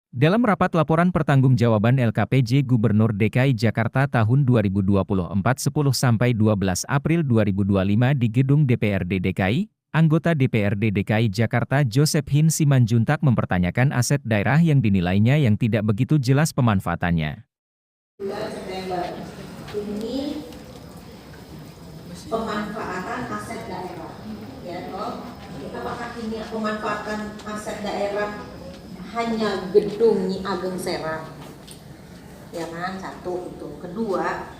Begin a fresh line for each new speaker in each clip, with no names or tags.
Dalam rapat laporan pertanggungjawaban LKPJ Gubernur DKI Jakarta tahun 2024 10-12 April 2025 di Gedung DPRD DKI, anggota DPRD DKI Jakarta Joseph Hin Simanjuntak mempertanyakan aset daerah yang dinilainya yang tidak begitu jelas pemanfaatannya.
Bulan September ini pemanfaatan aset daerah, ya toh. Apakah ini pemanfaatan aset daerah hanya gedung Nyi Ageng Serang, ya kan? Satu itu. Kedua,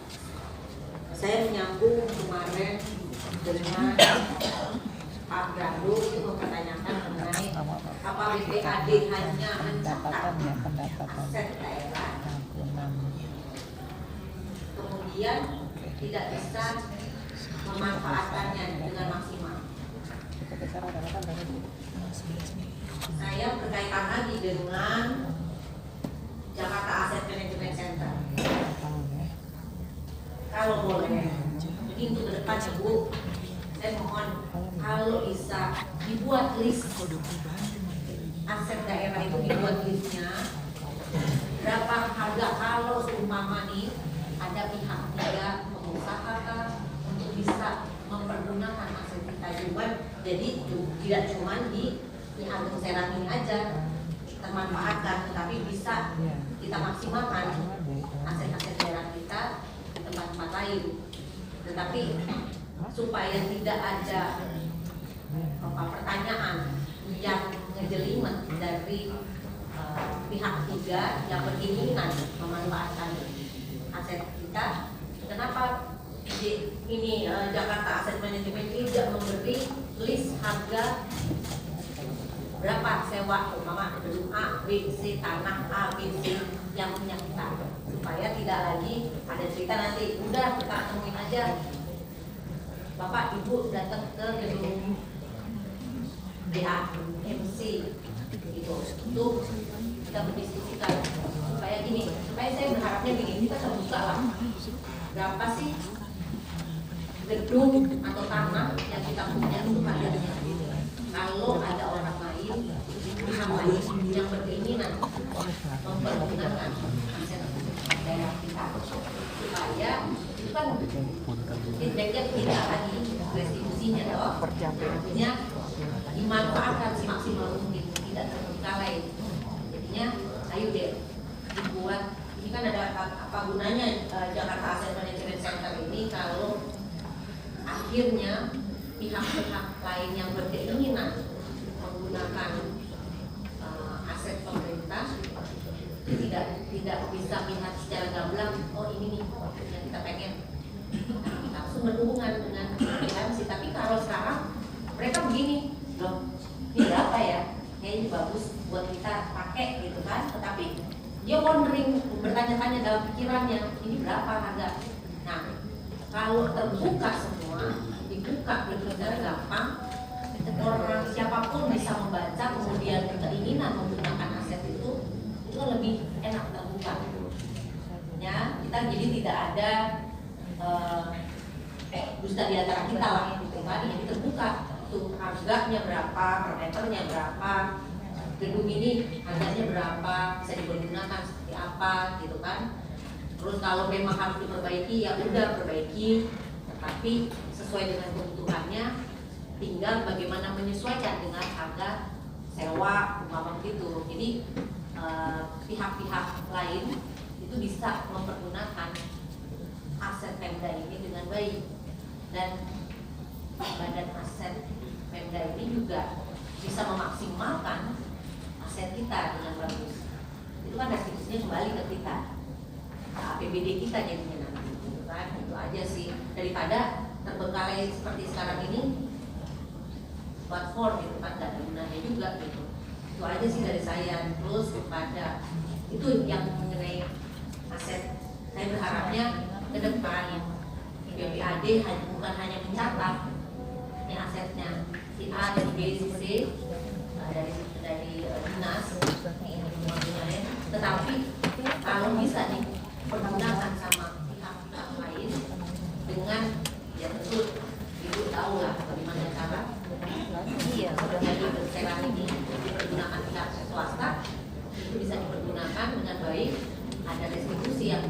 saya menyambung kemarin dengan Pak Brando itu mempertanyakan mengenai apa BPAD hanya mencatat aset daerah, kemudian tidak bisa memanfaatkannya dengan maksimal. Saya berkaitan lagi dengan Jakarta Asset Management Center. Kalau boleh, jadi untuk ke depan Bu, saya mohon kalau bisa dibuat list aset daerah itu, dibuat listnya berapa harga kalau seumpama nih ada pihak ketiga pengusaha untuk bisa mempergunakan aset kita juga. Jadi tidak cuma di Ageng Serang ini aja termanfaatkan, tetapi bisa kita maksimalkan aset-aset daerah kita di tempat-tempat lain. Tetapi supaya tidak ada pertanyaan yang ngejelimet dari pihak ketiga yang berkeinginan memanfaatkan aset kita, kenapa ini Jakarta Asset Management tidak memberi list harga berapa sewa umpama gedung A, B, C, tanah A, B, C yang punya kita, supaya tidak lagi ada cerita nanti udah kita temuin aja Bapak Ibu datang ke gedung DA, MC gitu untuk kita berdiskusikan supaya gini, supaya saya berharapnya begini, kita terbuka lah berapa sih gedung atau tanah yang kita punya itu harganya. Kalau ada orang lain, pihak lain yang berkeinginan mempergunakan aset daerah kita, supaya itu kan feedbacknya tidak lagi restitusinya loh, artinya dimanfaatkan semaksimal mungkin, tidak terbengkalai. Jadinya ayo deh dibuat, ini kan ada apa gunanya Jakarta Asset Management Center ini kalau akhirnya pihak-pihak lain yang berkeinginan menggunakan aset pemerintah tidak bisa melihat secara gamblang, oh ini nih yang kita pengen, langsung berhubungan dengan aliansi. Tapi kalau sekarang mereka begini, loh ini berapa ya, kayaknya bagus buat kita pakai gitu kan, tetapi dia wondering, bertanya-tanya dalam pikirannya ini berapa harga. Nah kalau terbuka semua, dibuka benar-benar gampang, orang siapapun bisa membaca, kemudian keinginan menggunakan aset itu lebih enak terbuka. Ya, kita jadi tidak ada dusta di antara kita lah, gitu kan? Jadi terbuka, tuh harganya berapa, per meternya berapa, gedung ini harganya berapa, bisa dipergunakan seperti apa, gitu kan? Terus kalau memang harus diperbaiki, ya udah perbaiki, tapi sesuai dengan kebutuhannya, tinggal bagaimana menyesuaikan dengan harga sewa umpama begitu. Jadi pihak-pihak lain itu bisa mempergunakan aset Pemda ini dengan baik, dan badan aset Pemda ini juga bisa memaksimalkan aset kita dengan bagus. Itu kan restitusinya kembali ke kita, APBD kita jadinya nanti, gitu kan? Itu aja sih, daripada terbengkalai seperti sekarang ini, platform gitu kan, gak ada gunanya juga gitu. Itu aja sih dari saya. Terus kepada itu yang mengenai aset, saya berharapnya ke depan BPAD bukan hanya mencatat ini asetnya si A, dari B, si C, dari dinas, tetapi kalau bisa dipergunakan sama pihak-pihak lain dengan, ya tentu Ibu tahu lah bagaimana cara udah jadi berserang ini dipergunakan pihak swasta, itu bisa dipergunakan digunakan dengan baik, ada restitusi yang